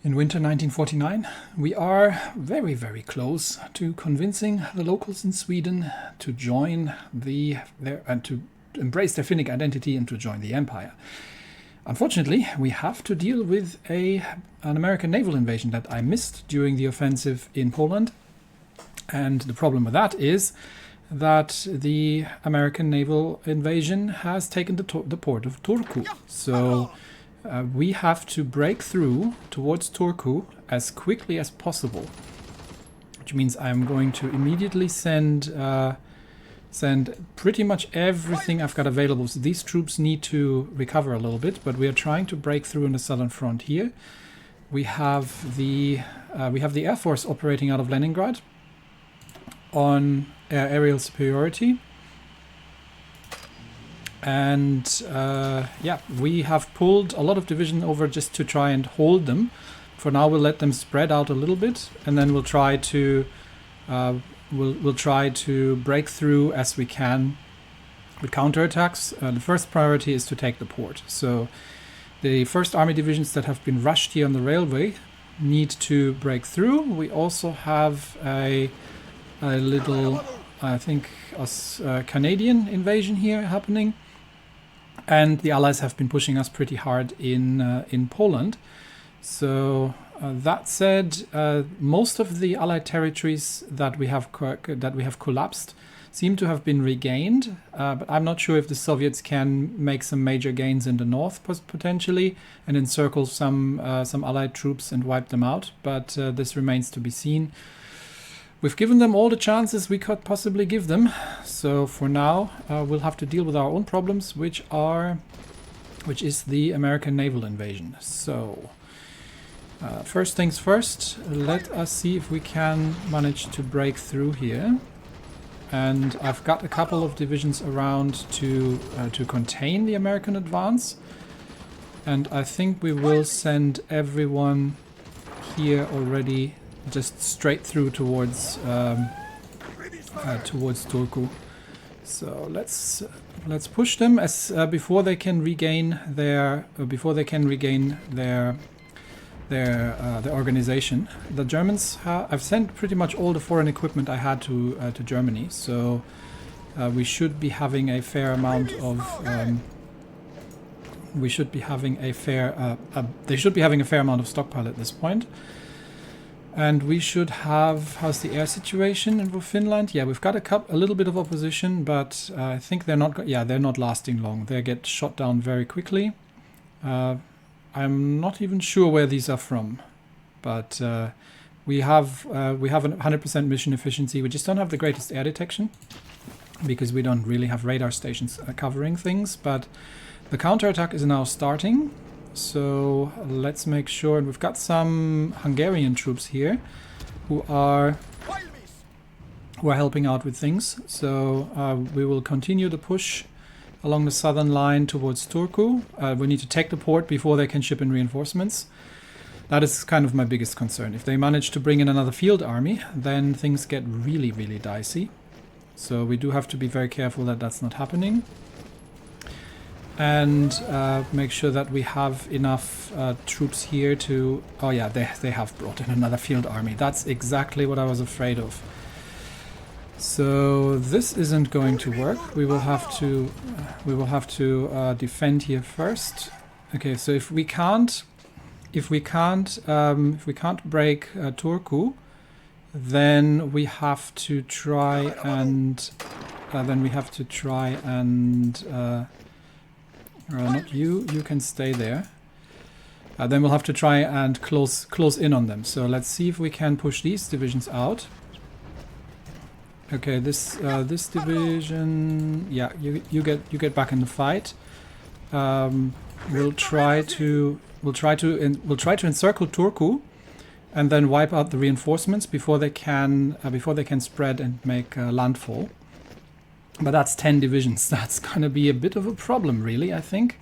In winter 1949, we are very, very close to convincing the locals in Sweden to join and to embrace their Finnic identity and to join the empire. Unfortunately, we have to deal with an American naval invasion that I missed during the offensive in Poland. And the problem with that is that the American naval invasion has taken the port of Turku. So we have to break through towards Turku as quickly as possible, which means I'm going to immediately send pretty much everything I've got available. So these troops need to recover a little bit, but we are trying to break through in the southern front here. We have the Air Force operating out of Leningrad on aerial superiority. And yeah, we have pulled a lot of division over just to try and hold them. For now, we'll let them spread out a little bit, and then we'll try to we'll try to break through as we can with counterattacks. The first priority is to take the port. So the first army divisions that have been rushed here on the railway need to break through. We also have a little, I think, Canadian invasion here happening. And the Allies have been pushing us pretty hard in Poland. So that said, most of the Allied territories that we have collapsed seem to have been regained. But I'm not sure if the Soviets can make some major gains in the north potentially and encircle some Allied troops and wipe them out. But this remains to be seen. We've given them all the chances we could possibly give them. So for now, we'll have to deal with our own problems, which is the American naval invasion. So first things first, let us see if we can manage to break through here. And I've got a couple of divisions around to contain the American advance. And I think we will send everyone here already just straight through towards Turku. So let's push them as before they can regain their organization. The Germans I've sent pretty much all the foreign equipment I had to Germany, so we should be having a fair amount of they should be having a fair amount of stockpile at this point. And we should have, how's the air situation in Finland? Yeah, we've got a little bit of opposition, but I think they're not lasting long. They get shot down very quickly. I'm not even sure where these are from, but we have 100% mission efficiency. We just don't have the greatest air detection because we don't really have radar stations covering things. But the counterattack is now starting. So let's make sure, and we've got some Hungarian troops here who are helping out with things. So we will continue the push along the southern line towards Turku. We need to take the port before they can ship in reinforcements. That is kind of my biggest concern. If they manage to bring in another field army, then things get really, really dicey. So we do have to be very careful that that's not happening. And make sure that we have enough troops here to... Oh yeah, they have brought in another field army. That's exactly what I was afraid of. So this isn't going to work. We will have to defend here first. Okay, so if we can't break Turku, then we have to try and not you. You can stay there. Then we'll have to try and close in on them. So let's see if we can push these divisions out. Okay, this division. Yeah, you get back in the fight. We'll try to encircle Turku, and then wipe out the reinforcements before they can spread and make landfall. But that's 10 divisions. That's going to be a bit of a problem, really, I think.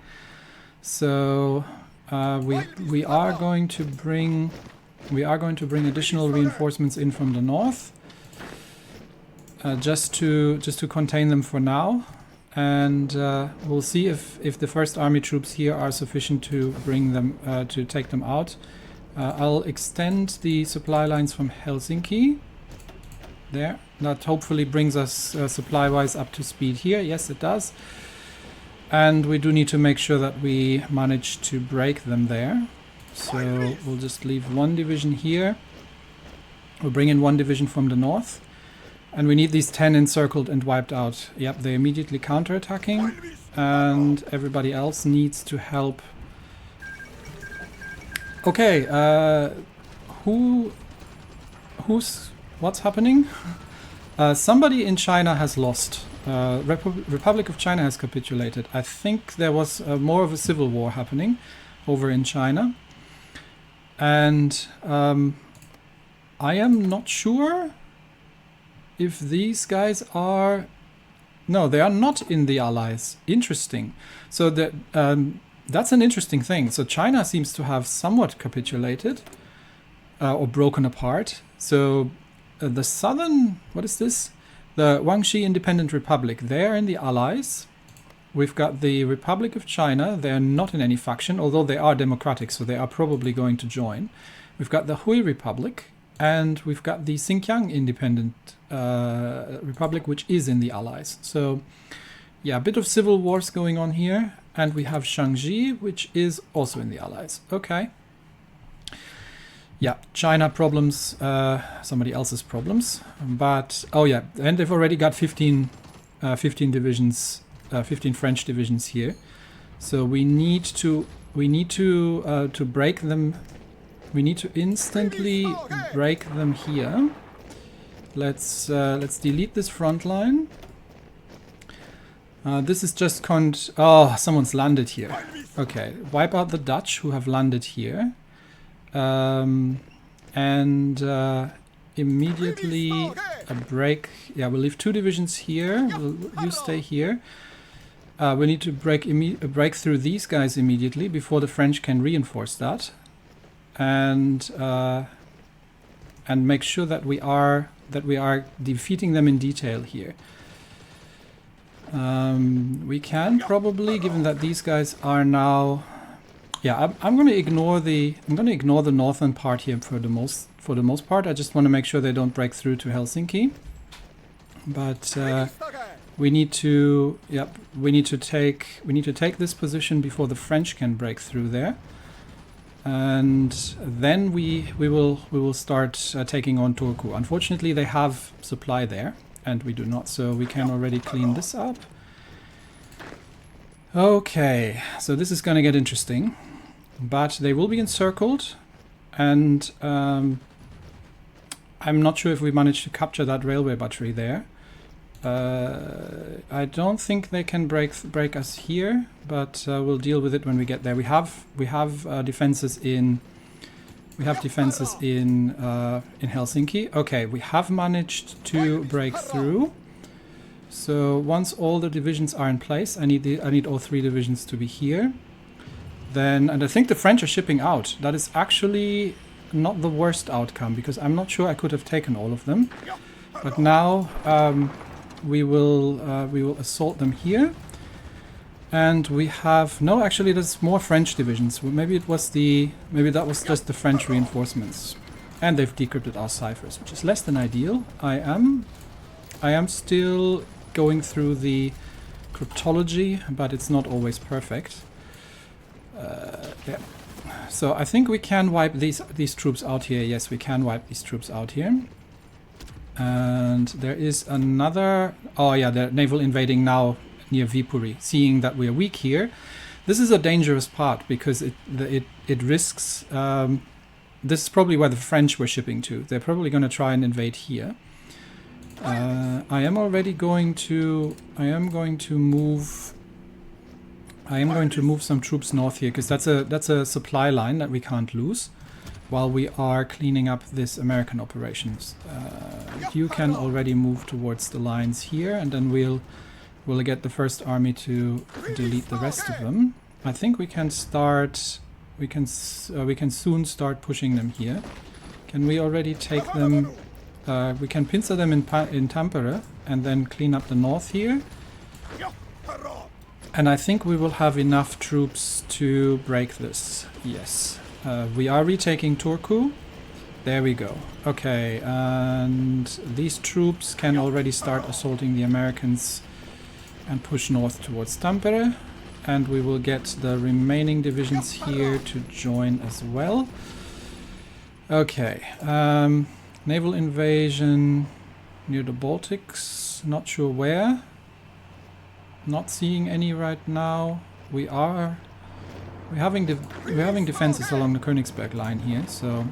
So we are going to bring additional reinforcements in from the north, just to contain them for now. And we'll see if the first army troops here are sufficient to bring them to take them out. I'll extend the supply lines from Helsinki. There. That hopefully brings us supply-wise up to speed here. Yes, it does. And we do need to make sure that we manage to break them there. So we'll just leave one division here. We'll bring in one division from the north. And we need these 10 encircled and wiped out. Yep, they're immediately counterattacking. And everybody else needs to help. Okay, what's happening? Somebody in China has lost. Republic of China has capitulated. I think there was more of a civil war happening over in China. And I am not sure if these guys are... No, they are not in the Allies. Interesting. So that's an interesting thing. So China seems to have somewhat capitulated or broken apart. So the southern... What is this? The Guangxi Independent Republic. They're in the Allies. We've got the Republic of China. They're not in any faction, although they are democratic, so they are probably going to join. We've got the Hui Republic. And we've got the Xinjiang Independent Republic, which is in the Allies. So, yeah, a bit of civil wars going on here. And we have Shaanxi, which is also in the Allies. Okay. Yeah, China problems, somebody else's problems. But, oh yeah, and they've already got 15 divisions, 15 French divisions here. So we need to break them. We need to instantly break them here. Let's delete this front line. This is just oh, someone's landed here. Okay, wipe out the Dutch who have landed here. Immediately a break. Yeah, we'll leave 2 divisions here. You stay here. We need to break through these guys immediately before the French can reinforce that. And make sure that we are defeating them in detail here. We can probably, given that these guys are now, yeah, I'm going to ignore the northern part here for the most part. I just want to make sure they don't break through to Helsinki. But we need to take this position before the French can break through there. And then we will start taking on Turku. Unfortunately, they have supply there, and we do not, so we can already clean this up. Okay, so this is going to get interesting, but they will be encircled, and I'm not sure if we managed to capture that railway battery there. I don't think they can break us here, but we'll deal with it when we get there. We have defenses in Helsinki. Okay, we have managed to break through. So once all the divisions are in place, I need all 3 divisions to be here. Then, and I think the French are shipping out. That is actually not the worst outcome, because I'm not sure I could have taken all of them. But now we will assault them here. And we have actually there's more French divisions. Maybe that was just the French reinforcements. And they've decrypted our ciphers, which is less than ideal. I am still going through the cryptology, but it's not always perfect. Yeah. So I think we can wipe these troops out here. Yes, we can wipe these troops out here. And there is another... Oh yeah, they're naval invading now near Viipuri, seeing that we're weak here. This is a dangerous part because it risks... this is probably where the French were shipping to. They're probably going to try and invade here. I am going to move some troops north here, because that's a supply line that we can't lose while we are cleaning up this American operations. You can already move towards the lines here, and then we'll get the first army to delete the rest of them. I think we can start. We can soon start pushing them here. Can we already take them? We can pincer them in Tampere and then clean up the north here. And I think we will have enough troops to break this. Yes. We are retaking Turku. There we go. Okay, and these troops can already start assaulting the Americans and push north towards Tampere. And we will get the remaining divisions here to join as well. Okay, naval invasion near the Baltics. Not sure where. Not seeing any right now. We're having defenses along the Königsberg line here, so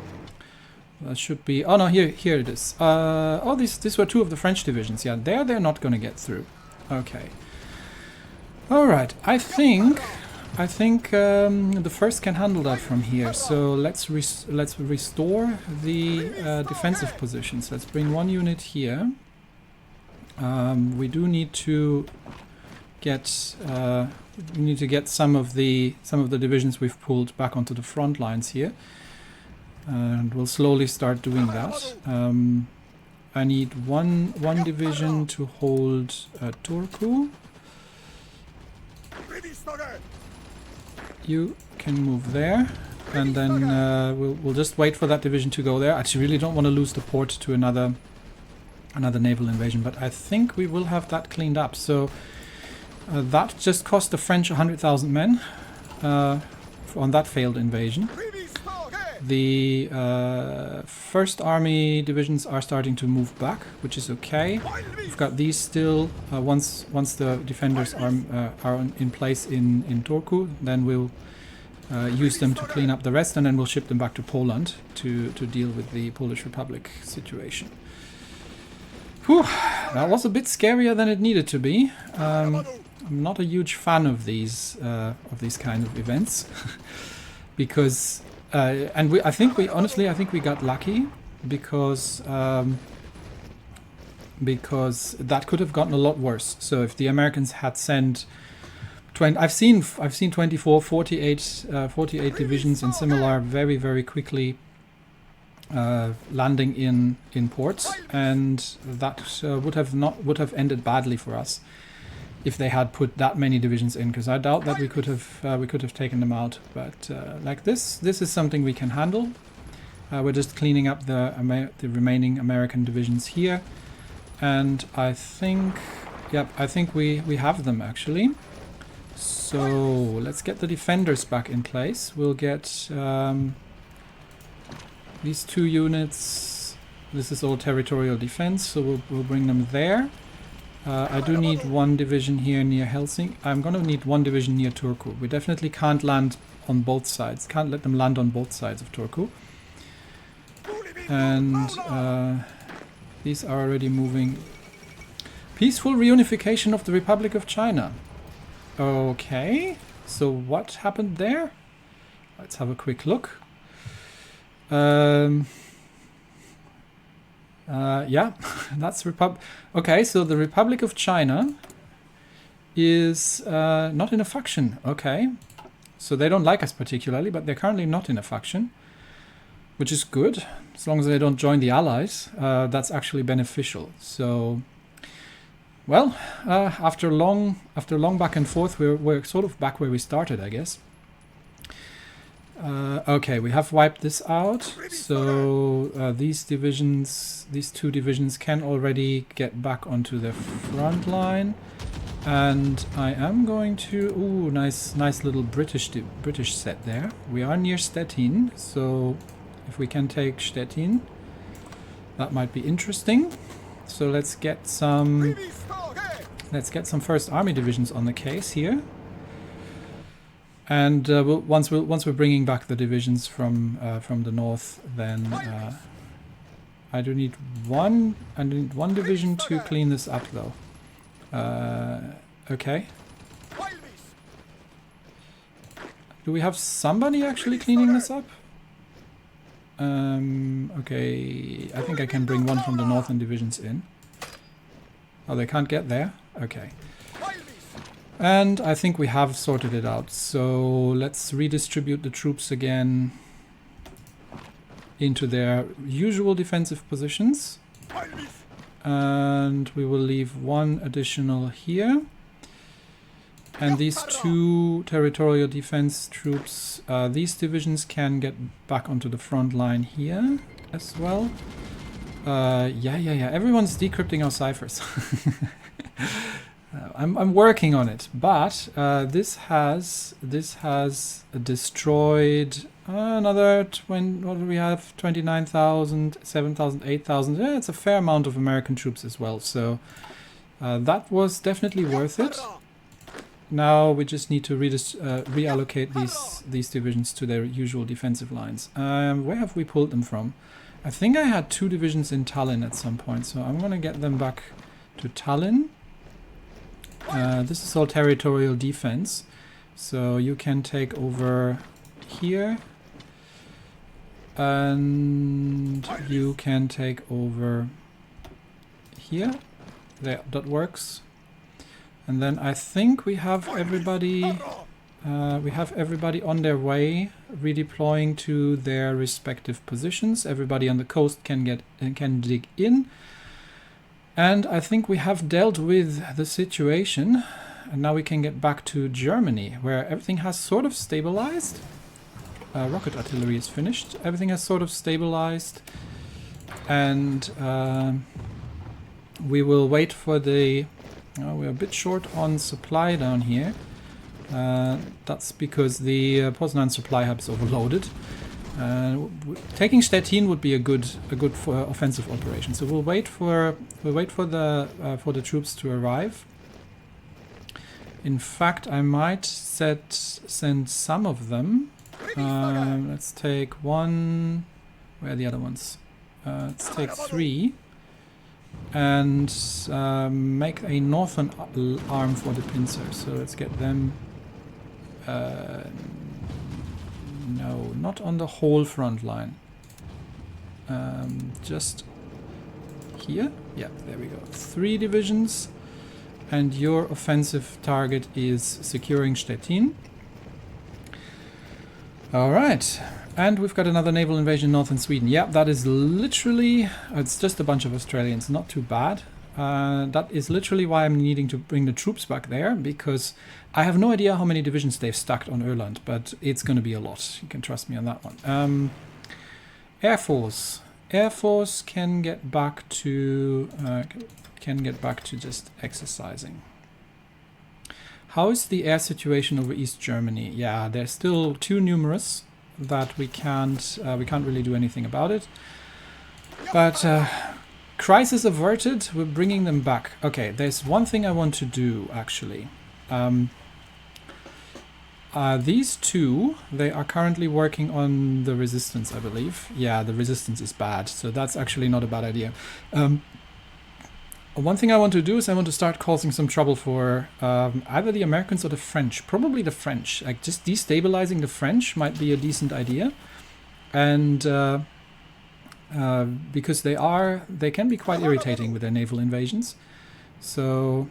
that should be. Oh no, here it is. Oh, these were two of the French divisions. Yeah, they're not going to get through. Okay. All right. I think the first can handle that from here. So let's restore the defensive positions. Let's bring one unit here. We do need to get some of the divisions we've pulled back onto the front lines here, and we'll slowly start doing that. I need one division to hold Turku. You can move there, and then we'll just wait for that division to go there. I actually really don't want to lose the port to another naval invasion, but I think we will have that cleaned up. So that just cost the French 100,000 men on that failed invasion. The First Army divisions are starting to move back, which is okay. We've got these still. Once the defenders are in place in Turku, then we'll use them to clean up the rest, and then we'll ship them back to Poland to deal with the Polish Republic situation. Whew, that was a bit scarier than it needed to be. I'm not a huge fan of these kind of events because. I think we got lucky because that could have gotten a lot worse. So if the Americans had sent 20, I've seen 24, 48 divisions in similar very, very quickly landing in ports, and that would have ended badly for us if they had put that many divisions in, because I doubt that we could have taken them out. But like this is something we can handle. We're just cleaning up the remaining American divisions here, and I think we have them actually. So let's get the defenders back in place. We'll get these two units. This is all territorial defense, so we'll bring them there. I do need one division here near Helsinki. I'm going to need one division near Turku. We definitely can't land on both sides. Can't let them land on both sides of Turku. And these are already moving. Peaceful reunification of the Republic of China. Okay. So what happened there? Let's have a quick look. Yeah, that's Okay, so the Republic of China is not in a faction. Okay, so they don't like us particularly, but they're currently not in a faction, which is good. As long as they don't join the Allies, that's actually beneficial. So, well, after long back and forth, we're sort of back where we started, I guess. Okay, we have wiped this out, so these two divisions can already get back onto the front line, and I am going to... Ooh, nice little British set there. We are near Stettin, so if we can take Stettin, that might be interesting. So let's get some First Army divisions on the case here. And once we're bringing back the divisions from the north, then I need one division to clean this up, though. Okay. Do we have somebody actually cleaning this up? Okay, I think I can bring one from the northern divisions in. Oh, they can't get there? Okay. And I think we have sorted it out. So let's redistribute the troops again into their usual defensive positions. And we will leave one additional here. And these 2 territorial defense troops, these divisions can get back onto the front line here as well. Yeah. Everyone's decrypting our ciphers. I'm working on it, but this has destroyed another 20. What do we have? 29,000, 7,000, 8,000. Yeah, it's a fair amount of American troops as well. So that was definitely worth it. Now we just need to reallocate these divisions to their usual defensive lines. Where have we pulled them from? I think I had 2 divisions in Tallinn at some point, so I'm gonna get them back to Tallinn. This is all territorial defense, so you can take over here, and you can take over here. There, that works. And then I think we have everybody. We have everybody on their way, redeploying to their respective positions. Everybody on the coast can dig in. And I think we have dealt with the situation, and now we can get back to Germany, where everything has sort of stabilized. Rocket artillery is finished. Everything has sort of stabilized, and we will wait for the... we're a bit short on supply down here. That's because the Poznan supply hub is overloaded. Taking Stettin would be a good offensive operation. So we'll wait for the troops to arrive. In fact, I might send some of them. Let's take one. Where are the other ones? Let's take 3 and make a northern arm for the pincer. So let's get them. No, not on the whole front line. Just here. Yeah, there we go. 3 divisions, and your offensive target is securing Stettin. All right, and we've got another naval invasion north in Sweden. Yeah, that is literally... it's just a bunch of Australians, not too bad. That is literally why I'm needing to bring the troops back there, because I have no idea how many divisions they've stacked on Öland, but it's going to be a lot. You can trust me on that one. Air Force. Air Force can get back to just exercising. How is the air situation over East Germany? Yeah, they're still too numerous that we can't really do anything about it. But crisis averted. We're bringing them back. Okay, there's one thing I want to do actually. These 2, they are currently working on the resistance, I believe. Yeah, the resistance is bad, so that's actually not a bad idea. One thing I want to do is I want to start causing some trouble for either the Americans or the French. Probably the French. Like, just destabilizing the French might be a decent idea. And because they can be quite irritating with their naval invasions. So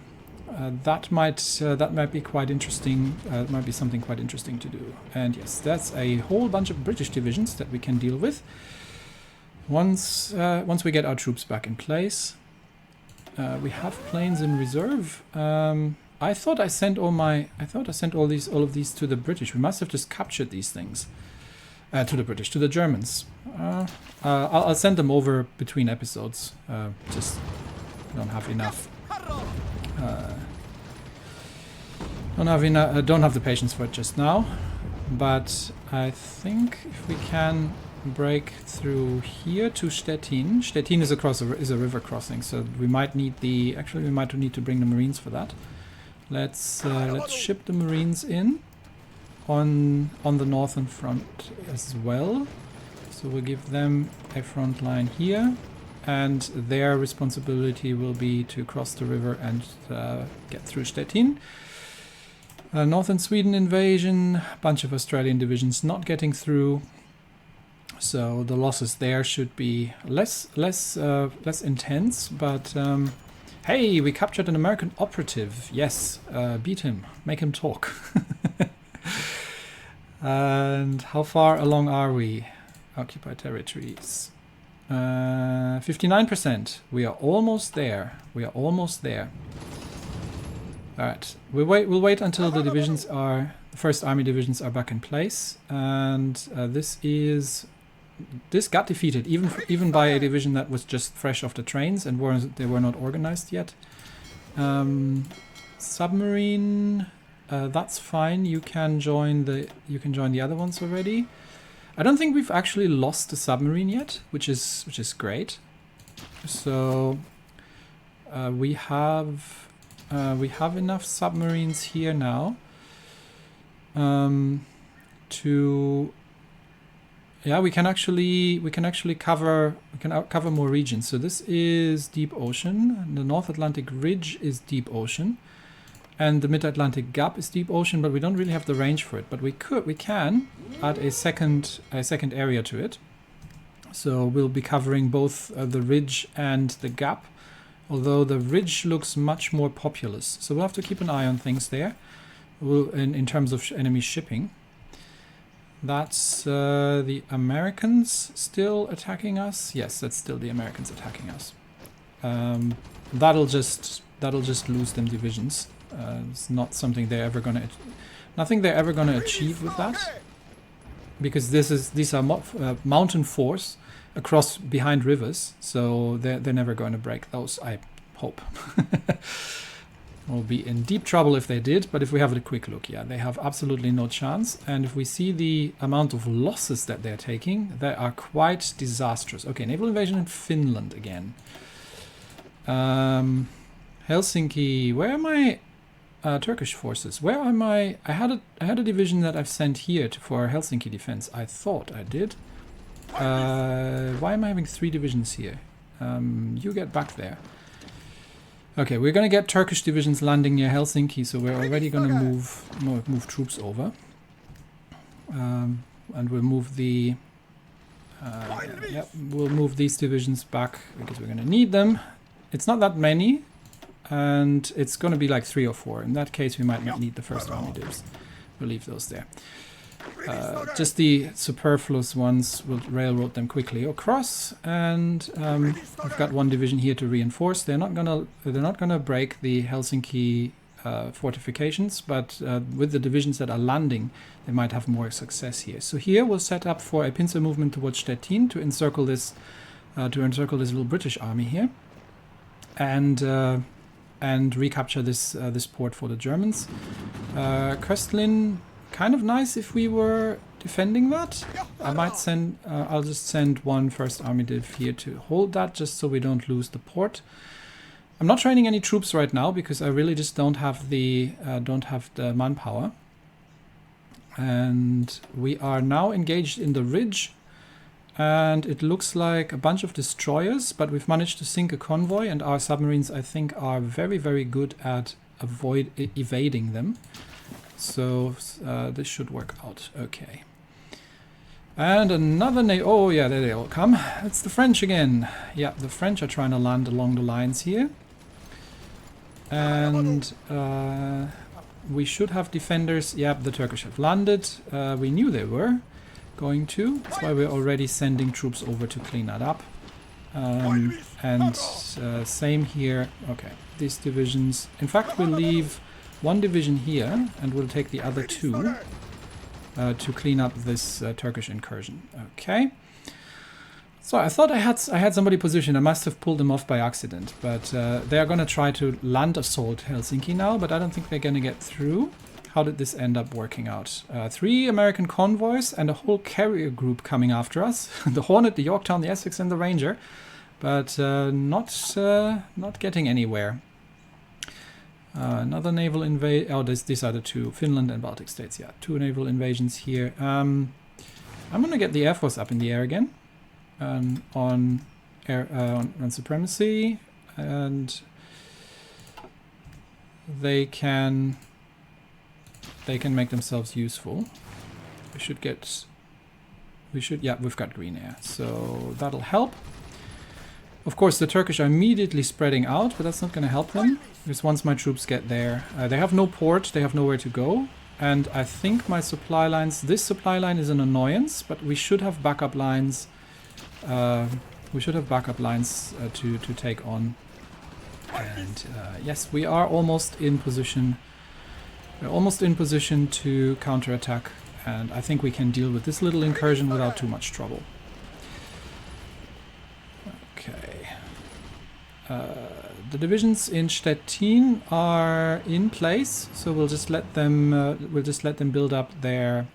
that might be quite interesting. It might be something quite interesting to do. And yes, that's a whole bunch of British divisions that we can deal with once we get our troops back in place. We have planes in reserve. I thought I sent all of these to the British. We must have just captured these things. To the Germans. I'll send them over between episodes. Just don't have enough. Don't have the patience for it just now. But I think if we can break through here to Stettin. Stettin is a river crossing, so we might need to bring the Marines for that. Let's ship the Marines in on the northern front as well. So we'll give them a front line here, and their responsibility will be to cross the river and get through Stettin. Northern Sweden invasion, bunch of Australian divisions not getting through. So the losses there should be less intense, but hey, we captured an American operative. Yes, beat him, make him talk. And how far along are we? Occupied territories. 59%. We are almost there. All right, we'll wait until the divisions are, the first army divisions are back in place, and this got defeated even by a division that was just fresh off the trains and they were not organized yet. Submarine, that's fine. You can join the other ones already. I don't think we've actually lost the submarine yet, which is great. So we have enough submarines here now to, yeah, we can actually cover more regions. So this is deep ocean, and the North Atlantic Ridge is deep ocean, and the Mid-Atlantic Gap is deep ocean, but we don't really have the range for it. But we can add a second area to it. So we'll be covering both the ridge and the gap, although the ridge looks much more populous. So we'll have to keep an eye on things there. In terms of enemy shipping. That's the Americans still attacking us. Yes, that's still the Americans attacking us. That'll just lose them divisions. It's not something they're ever gonna, nothing they're ever gonna achieve with that, because these are mountain force across behind rivers, so they're never going to break those, I hope. We'll be in deep trouble if they did, but if we have a quick look, yeah, they have absolutely no chance. And if we see the amount of losses that they're taking, they are quite disastrous. Okay, naval invasion in Finland again. Helsinki, where are my Turkish forces? Where are my... I had a division that I've sent here for Helsinki defense. I thought I did. Why am I having 3 divisions here? You get back there. Okay, we're going to get Turkish divisions landing near Helsinki, so we're already going to move troops over. And we'll move the... we'll move these divisions back because we're going to need them. It's not that many, and it's going to be like 3 or 4. In that case, we might not need the first army divs. We'll leave those there. Just the superfluous ones, will railroad them quickly across, and I've got 1 division here to reinforce. They're not gonna break the Helsinki fortifications, but with the divisions that are landing, they might have more success here. So here we'll set up for a pincer movement towards Stettin to encircle this little British army here, and recapture this port for the Germans. Köstlin. Kind of nice if we were defending that. I might send, I'll just send 1 first army div here to hold that, just so we don't lose the port. I'm not training any troops right now because I really just don't have the manpower. And we are now engaged in the ridge, and it looks like a bunch of destroyers, but we've managed to sink a convoy, and our submarines, I think, are very, very good at evading them. So this should work out okay. And another oh yeah, there they all come. It's the French again. Yeah, the French are trying to land along the lines here. And we should have defenders. Yeah, the Turkish have landed. We knew they were going to. That's why we're already sending troops over to clean that up. And same here. Okay, these divisions. In fact, we'll leave 1 division here, and we'll take the other 2 to clean up this Turkish incursion. Okay. So I thought I had somebody positioned. I must have pulled them off by accident, but they are going to try to land assault Helsinki now, but I don't think they're going to get through. How did this end up working out? 3 American convoys and a whole carrier group coming after us. The Hornet, the Yorktown, the Essex, and the Ranger, but not getting anywhere. Another naval invasion. Oh, these are the 2, Finland and Baltic states. Yeah, 2 naval invasions here. I'm gonna get the Air Force up in the air again, on supremacy, and they can make themselves useful. Yeah, we've got green air, so that'll help. Of course, the Turkish are immediately spreading out, but that's not going to help them, because once my troops get there, they have no port, they have nowhere to go, and I think my supply lines, this supply line is an annoyance, but we should have backup lines. To take on And yes, we are almost in position. We're almost in position to counterattack, and I think we can deal with this little incursion without too much trouble. Okay. The divisions in Stettin are in place, so we'll just let them build up their.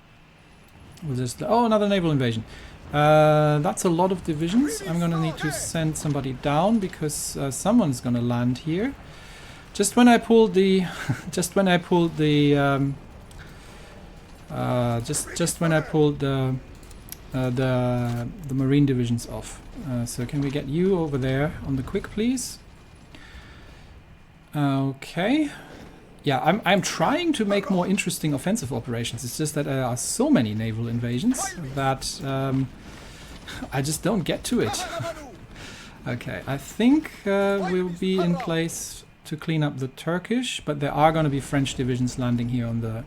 Oh, another naval invasion. That's a lot of divisions. I'm gonna need to send somebody down because someone's gonna land here. Just when I pulled the, just when I pulled the marine divisions off. So can we get you over there on the quick, please? Okay. Yeah, I'm trying to make more interesting offensive operations. It's just that there are so many naval invasions that I just don't get to it. Okay, I think we'll be in place to clean up the Turkish, but there are going to be French divisions landing here on the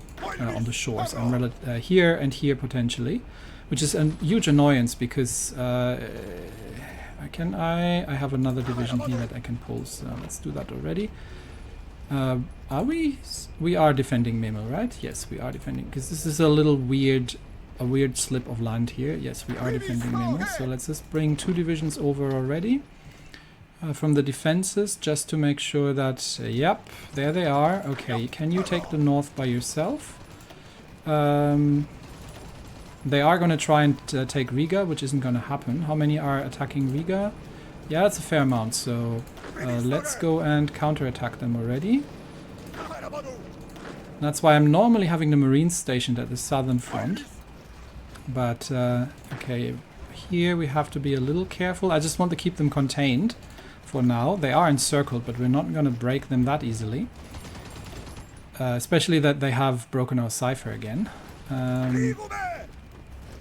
shores, here and here potentially, which is a huge annoyance because I have another division here that I can pull. So let's do that already. Are we? We are defending Memel, right? Yes, we are defending, because this is a little weird, slip of land here. Yes, we are defending Memel. So let's just bring 2 divisions over already from the defenses, just to make sure that. Yep, there they are. Okay, can you take the north by yourself? They are going to try and take Riga, which isn't going to happen. How many are attacking Riga? Yeah, it's a fair amount, so let's go and counterattack them already. That's why I'm normally having the Marines stationed at the southern front. But, okay, here we have to be a little careful. I just want to keep them contained for now. They are encircled, but we're not going to break them that easily. Especially that they have broken our cipher again.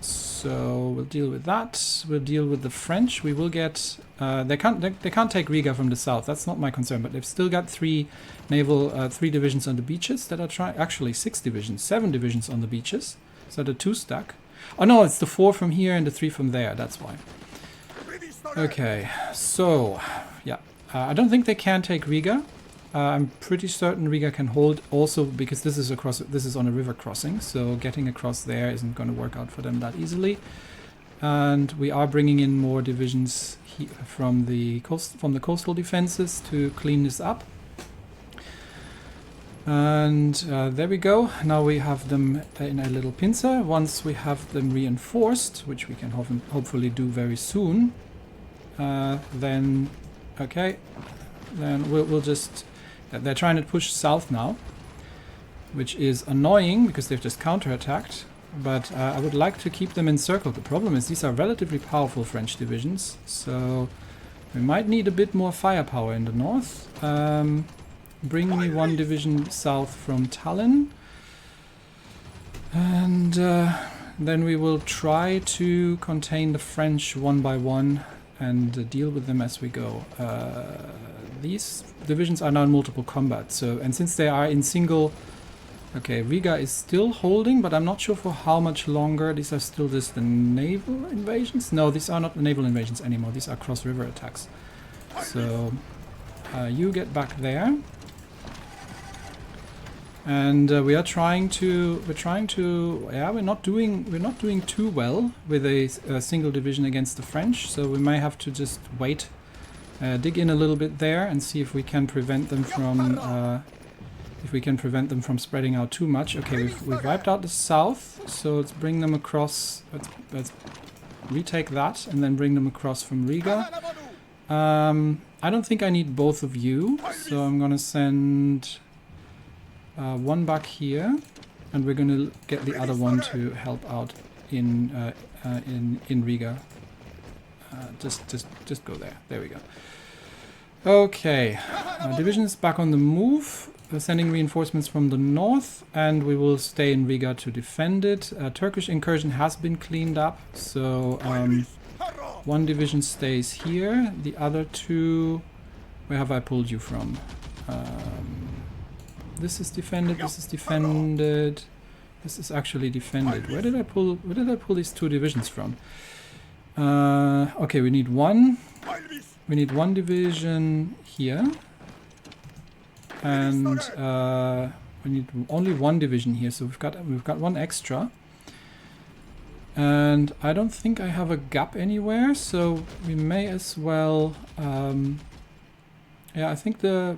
So we'll deal with that. We'll deal with the French. We will get. They can't take Riga from the south. That's not my concern. But they've still got 3 divisions on the beaches that are trying. Actually, 6 divisions, 7 divisions on the beaches. So the 2 stack. Oh no, it's the 4 from here and the 3 from there. That's why. Okay, so yeah, I don't think they can take Riga. I'm pretty certain Riga can hold also because this is on a river crossing, so getting across there isn't going to work out for them that easily. And we are bringing in more divisions from the coastal defenses to clean this up. And there we go. Now we have them in a little pincer. Once we have them reinforced, which we can hopefully do very soon, then okay, then we'll just. They're trying to push south now, which is annoying because they've just counterattacked. But I would like to keep them encircled. The problem is these are relatively powerful French divisions, so we might need a bit more firepower in the north. Bring me 1 division south from Tallinn. And then we will try to contain the French one by one and deal with them as we go. These divisions are now in multiple combat, and since they are in single. Okay, Riga is still holding, but I'm not sure for how much longer. These are still just the naval invasions? No, these are not the naval invasions anymore. These are cross-river attacks. So you get back there, and we're not doing too well with a single division against the French. So we may have to just wait. Dig in a little bit there and see if we can prevent them from spreading out too much. Okay, we've wiped out the south, so let's bring them across. Let's retake that and then bring them across from Riga. I don't think I need both of you, so I'm gonna send 1 back here, and we're gonna get the other one to help out in Riga. Just go there. There we go. Okay, division is back on the move. We're sending reinforcements from the north, and we will stay in Riga to defend it. Turkish incursion has been cleaned up, so 1 division stays here. The other 2, where have I pulled you from? This is defended. This is defended. This is actually defended. Where did I pull these 2 divisions from? Okay, we need 1. We need 1 division here. and we need only one division here, so we've got one extra. And I don't think I have a gap anywhere, so we may as well. Yeah, I think we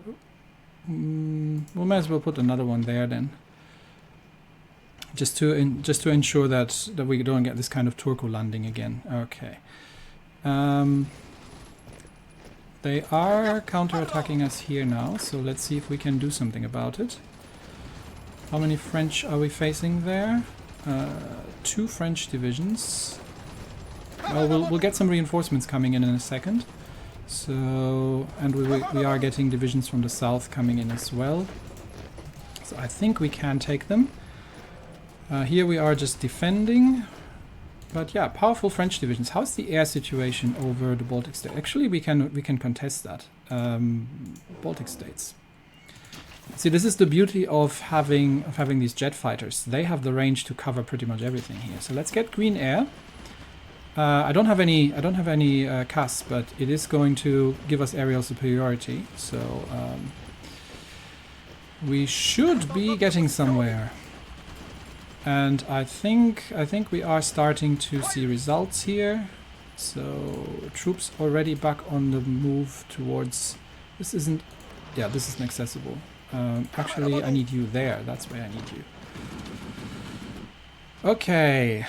may as well put another one there then, just to ensure that we don't get this kind of turco landing again. Okay. They are counterattacking us here now, so let's see if we can do something about it. How many French are we facing there? 2 French divisions. Well, we'll get some reinforcements coming in a second. So, and we are getting divisions from the south coming in as well. So I think we can take them. Here we are just defending. But yeah, powerful French divisions. How's the air situation over the Baltic states? Actually, we can contest that. Baltic states. See, this is the beauty of having these jet fighters. They have the range to cover pretty much everything here. So let's get green air. I don't have any CAS, but it is going to give us aerial superiority. So we should be getting somewhere. And I think we are starting to see results here. So troops already back on the move towards. This isn't accessible. Actually, I need you there. That's where I need you. Okay.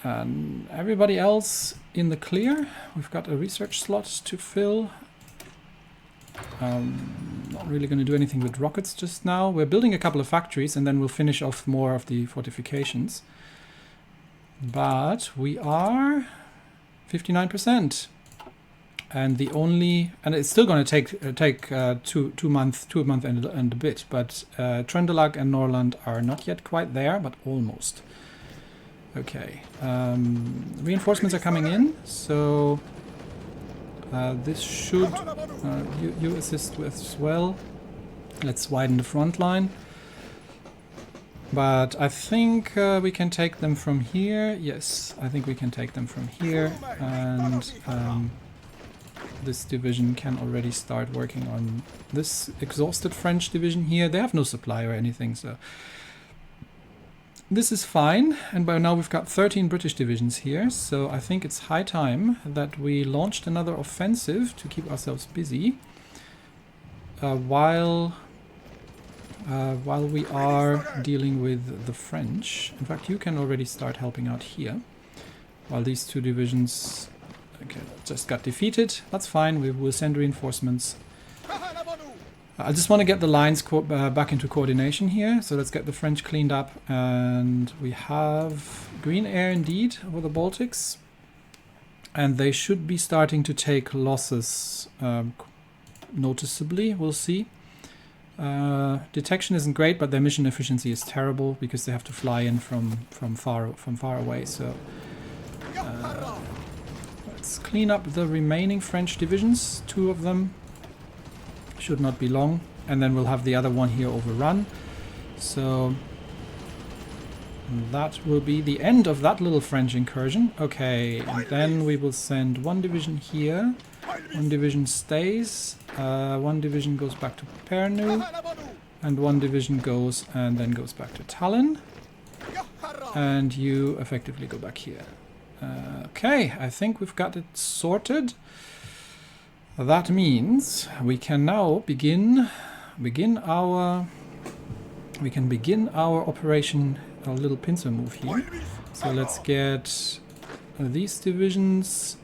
Everybody else in the clear. We've got a research slot to fill. Not really going to do anything with rockets just now. We're building a couple of factories and then we'll finish off more of the fortifications. But we are 59%. And it's still going to take two month and a bit. But Trøndelag and Norrland are not yet quite there, but almost. Okay, reinforcements are coming in, so this should you assist with as well. Let's widen the front line. But I think we can take them from here. Yes, I think we can take them from here, and this division can already start working on this exhausted French division here. They have no supply or anything, so this is fine. And by now we've got 13 British divisions here, so I think it's high time that we launched another offensive to keep ourselves busy while we are dealing with the French. In fact, you can already start helping out here while these 2 divisions just got defeated. That's fine, we will send reinforcements. I just want to get the lines back into coordination here, so let's get the French cleaned up. And we have green air indeed over the Baltics, and they should be starting to take losses noticeably. We'll see. Detection isn't great, but their mission efficiency is terrible because they have to fly in from far away. So let's clean up the remaining French divisions. 2 of them should not be long, and then we'll have the other one here overrun. So that will be the end of that little French incursion. Okay, and then we will send 1 division here. 1 division stays. 1 division goes back to Pärnu, and 1 division goes back to Tallinn. And you effectively go back here. Okay, I think we've got it sorted. That means we can now begin our operation, our little pincer move here. So let's get these divisions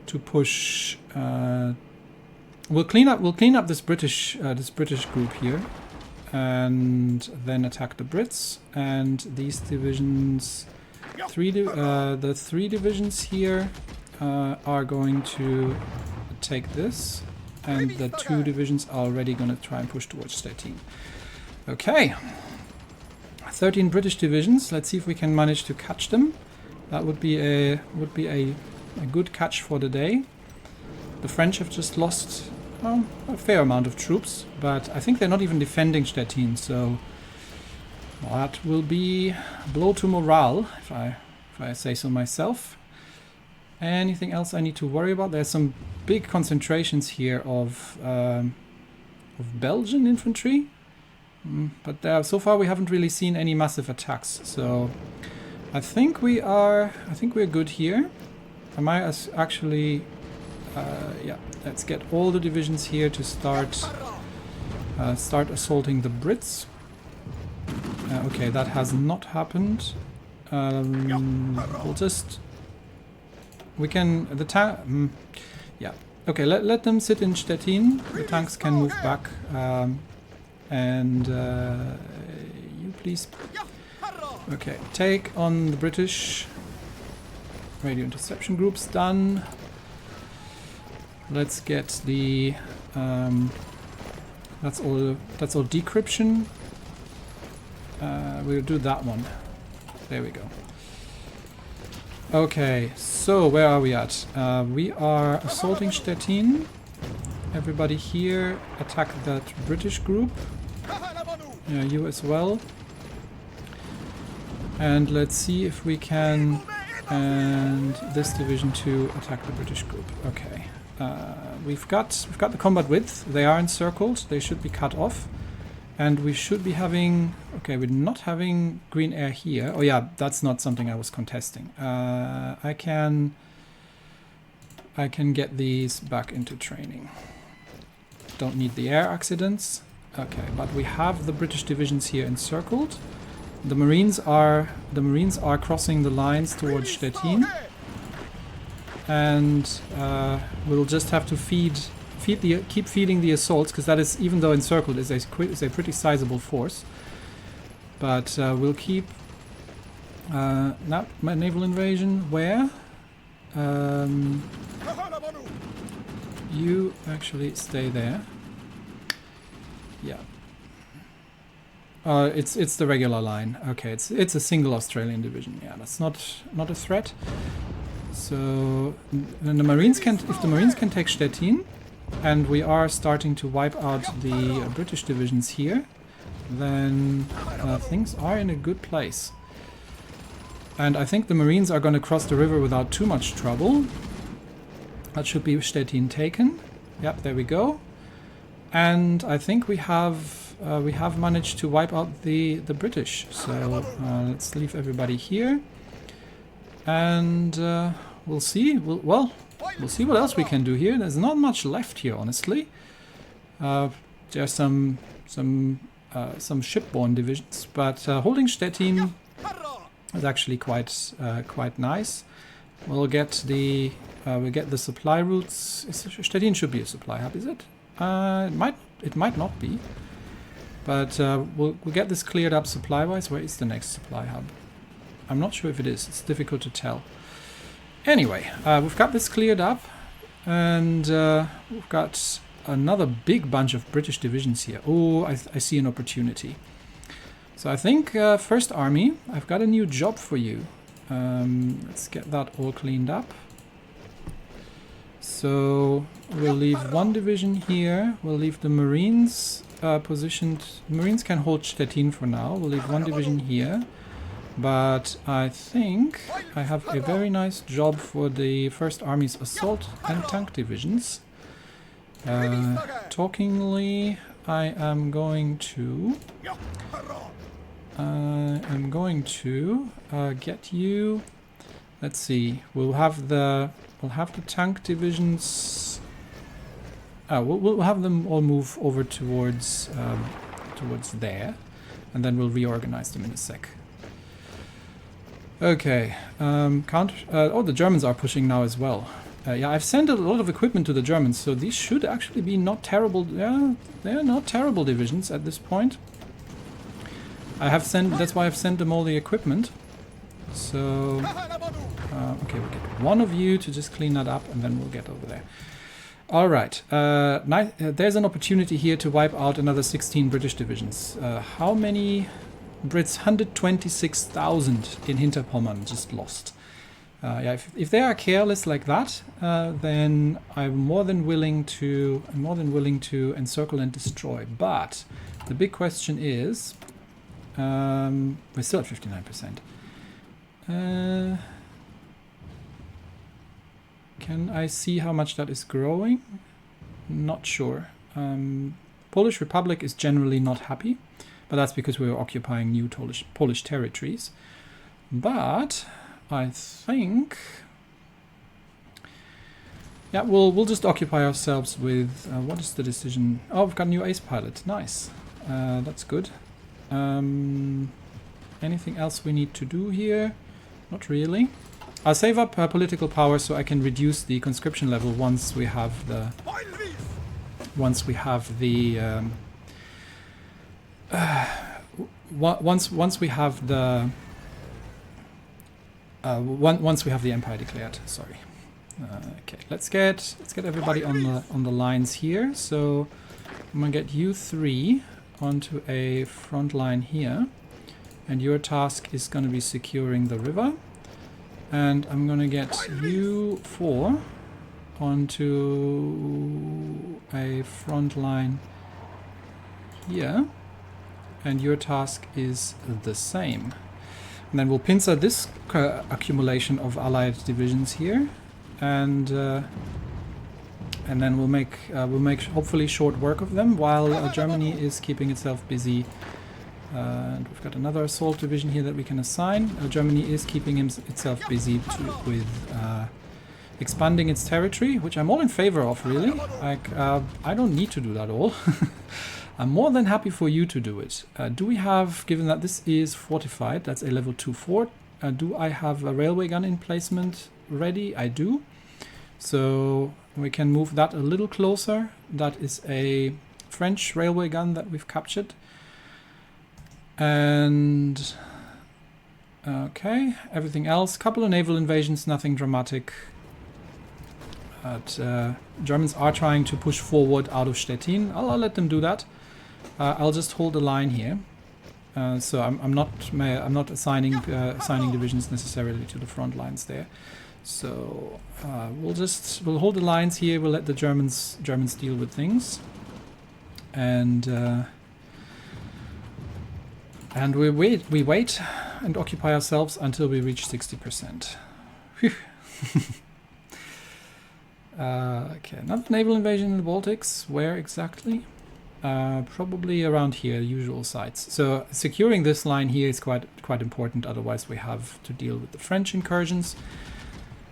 to push. We'll clean up this British group here, and then attack the Brits. And these divisions, the 3 divisions here are going to take this, and the 2 divisions are already going to try and push towards Stettin. Okay, 13 British divisions. Let's see if we can manage to catch them. That would be a good catch for the day. The French have just lost a fair amount of troops, but I think they're not even defending Stettin, so that will be a blow to morale, if I say so myself. Anything else I need to worry about? There's some big concentrations here of of Belgian infantry. But so far we haven't really seen any massive attacks. So I think we're good here. I might actually, yeah, let's get all the divisions here to start assaulting the Brits. Okay, that has not happened. Yeah. Okay, let them sit in Stettin. The tanks can move back. And you please. Okay, take on the British. Radio interception groups done. Let's get the. That's all decryption. We'll do that one. There we go. Okay, so where are we at? We are assaulting Stettin. Everybody here attack that British group. Yeah, you as well. And let's see if we can. And this division to attack the British group. Okay. We've got the combat width. They are encircled. They should be cut off. And we should be having... Okay, we're not having green air here. Oh yeah, that's not something I was contesting. I can get these back into training. Don't need the air accidents. Okay, but we have the British divisions here encircled. The Marines are crossing the lines towards Stettin. And we'll just have to keep feeding the assaults, because that is, even though encircled, is a pretty sizable force. But we'll keep now my naval invasion. Where you actually stay there. Yeah. It's the regular line. Okay, it's a single Australian division. Yeah, that's not a threat. So then the Marines can, if the Marines can take Stettin, and we are starting to wipe out the British divisions here, then things are in a good place. And I think the Marines are going to cross the river without too much trouble. That should be Stettin taken. Yep, there we go. And I think we have managed to wipe out the British. So let's leave everybody here, and we'll see. We'll see what else we can do here. There's not much left here, honestly. There's some shipborne divisions, but holding Stettin is actually quite nice. We'll get the supply routes. Stettin should be a supply hub, is it? It might not be, but we'll get this cleared up supply-wise. Where is the next supply hub? I'm not sure if it is. It's difficult to tell. Anyway, we've got this cleared up, and we've got another big bunch of British divisions here. Oh, I see an opportunity. So I think, First Army, I've got a new job for you. Let's get that all cleaned up. So we'll leave one division here. We'll leave the Marines positioned. Marines can hold Stettin for now. We'll leave one division here. But I think I have a very nice job for the First Army's assault and tank divisions. Talkingly, I am going to get you. Let's see. We'll have the tank divisions. We'll have them all move over towards there, and then we'll reorganize them in a sec. Okay. The Germans are pushing now as well. Yeah, I've sent a lot of equipment to the Germans, so these should actually be not terrible. Yeah, they're not terrible divisions at this point. That's why I've sent them all the equipment. So, okay, we'll get one of you to just clean that up, and then we'll get over there. All right. There's an opportunity here to wipe out another 16 British divisions. How many Brits? 126,000 in Hinterpommern just lost. Yeah, if they are careless like that, then I'm more than willing to encircle and destroy. But the big question is, we're still at 59%. Can I see how much that is growing? Not sure. 0.5 Polish Republic is generally not happy, but that's because we're occupying new Polish territories. But I think, yeah, we'll just occupy ourselves with what is the decision? Oh, we've got a new ace pilot. Nice, that's good. Anything else we need to do here? Not really. I'll save up political power so I can reduce the conscription level once we have the once we have the empire declared. Sorry. Okay, let's get everybody on the lines here. So I'm gonna get you 3 onto a front line here, and your task is gonna be securing the river. And I'm gonna get you 4 onto a front line here, and your task is the same. And then we'll pincer this accumulation of allied divisions here, and then we'll make hopefully short work of them while Germany is keeping itself busy. And we've got another assault division here that we can assign. Germany is keeping itself busy with expanding its territory, which I'm all in favor of, really. Like, I don't need to do that all. I'm more than happy for you to do it. Do we have, given that this is fortified, that's a level 2 fort, do I have a railway gun emplacement ready? I do. So we can move that a little closer. That is a French railway gun that we've captured. And okay, everything else, couple of naval invasions, nothing dramatic. But Germans are trying to push forward out of Stettin. I'll let them do that. I'll just hold the line here. So I'm not assigning divisions necessarily to the front lines there. So we'll hold the lines here. We'll let the Germans deal with things, and we wait and occupy ourselves until we reach 60%. Okay, another naval invasion in the Baltics. Where exactly? Probably around here, usual sites. So securing this line here is quite important. Otherwise, we have to deal with the French incursions.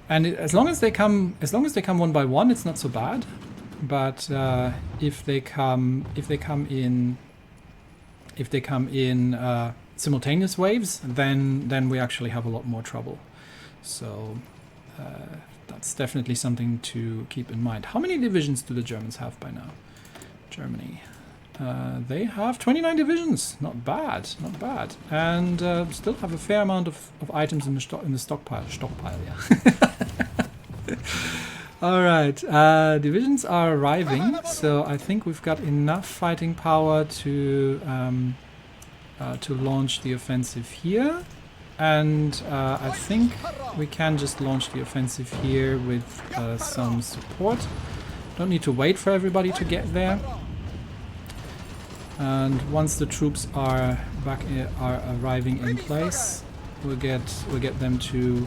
And as long as they come one by one, it's not so bad. But if they come in simultaneous waves, then we actually have a lot more trouble. So that's definitely something to keep in mind. How many divisions do the Germans have by now? Germany. They have 29 divisions. Not bad, not bad. And still have a fair amount of items in the stockpile. Yeah. All right, divisions are arriving, so I think we've got enough fighting power to launch the offensive here, and I think we can just launch the offensive here with some support. Don't need to wait for everybody to get there. And once the troops are arriving in place, we'll get them to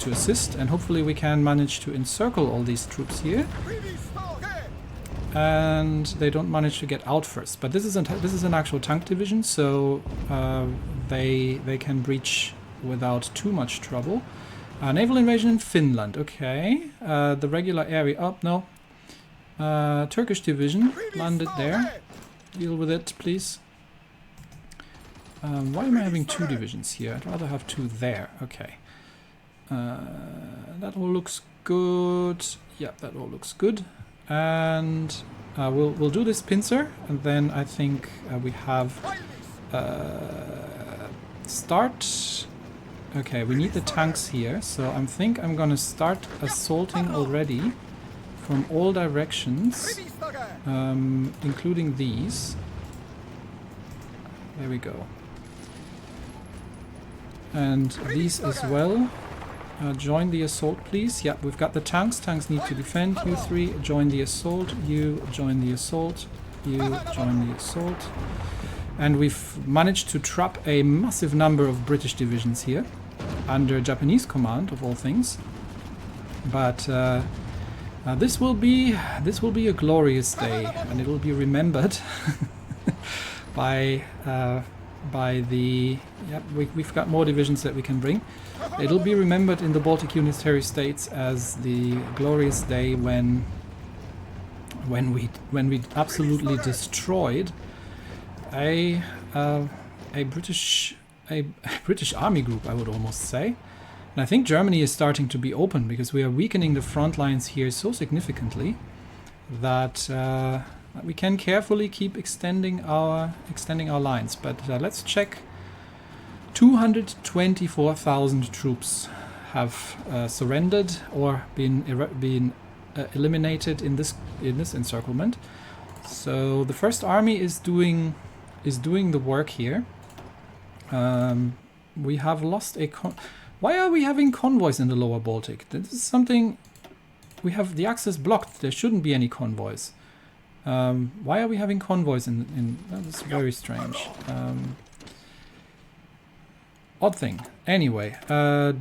assist, and hopefully we can manage to encircle all these troops here, and they don't manage to get out first. But this is an actual tank division, so they can breach without too much trouble. Naval invasion in Finland. Okay, the regular area. Oh no, Turkish division landed there. Deal with it, please. Why am I having 2 divisions here? I'd rather have 2 there. Okay. That all looks good. Yeah, that all looks good. And we'll do this pincer, and then I think we have start. Okay, we need the tanks here, so I think I'm gonna start assaulting already from all directions, including these. There we go. And these as well. Join the assault, please. Yeah, we've got the tanks. Tanks need to defend. You 3, join the assault. You join the assault. You join the assault. And we've managed to trap a massive number of British divisions here, under Japanese command, of all things. But This will be a glorious day, and it will be remembered by the we've got more divisions that we can bring. It'll be remembered in the Baltic Unitary States as the glorious day when we absolutely destroyed a British army group, I would almost say. And I think Germany is starting to be open because we are weakening the front lines here so significantly that we can carefully keep extending our lines. But let's check. 224,000 troops have surrendered or been eliminated in this encirclement. So the First Army is doing the work here. We have lost a why are we having convoys in the lower Baltic? This is something we have the access blocked. There shouldn't be any convoys. Why are we having convoys in that's very strange. Odd thing. Anyway,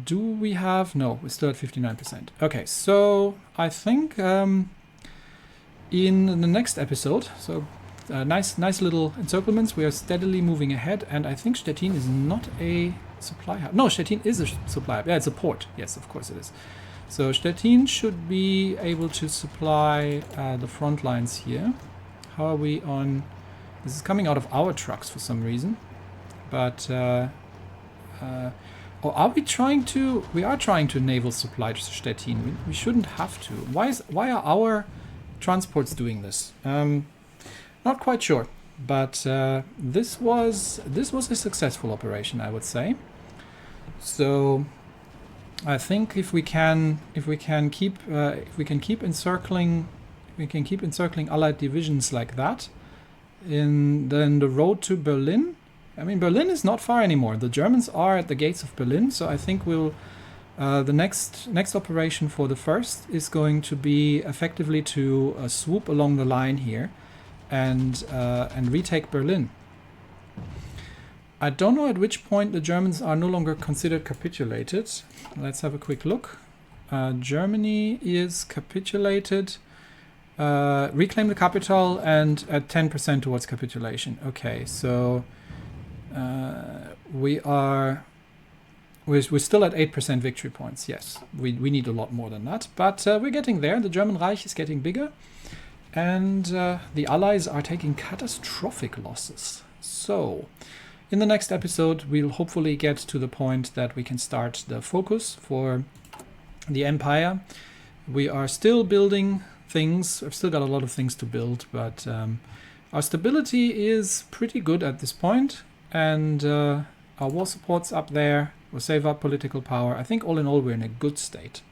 do we have... No, we're still at 59%. Okay, so I think in the next episode, so nice little encirclements, we are steadily moving ahead, and I think Stettin is not a supply hub. No, Stettin is a supply hub. Yeah, it's a port. Yes, of course it is. So Stettin should be able to supply the front lines here. How are we on... This is coming out of our trucks for some reason, but... or are we trying to... We are trying to naval supply to Stettin. We shouldn't have to. Why are our transports doing this? Not quite sure. But this was a successful operation, I would say. So I think if we can keep encircling Allied divisions like that, then the road to Berlin. I mean, Berlin is not far anymore. The Germans are at the gates of Berlin, so I think we'll the next operation for the first is going to be effectively to swoop along the line here and retake Berlin. I don't know at which point the Germans are no longer considered capitulated. Let's have a quick look. Germany is capitulated. Reclaim the capital and at 10% towards capitulation. Okay, so we're still at 8% victory points. Yes, we need a lot more than that, but we're getting there. The German Reich is getting bigger, and the Allies are taking catastrophic losses. So in the next episode, we'll hopefully get to the point that we can start the focus for the Empire. We are still building things. I've still got a lot of things to build, but our stability is pretty good at this point, and our war support's up there. We'll save up political power. I think all in all, we're in a good state.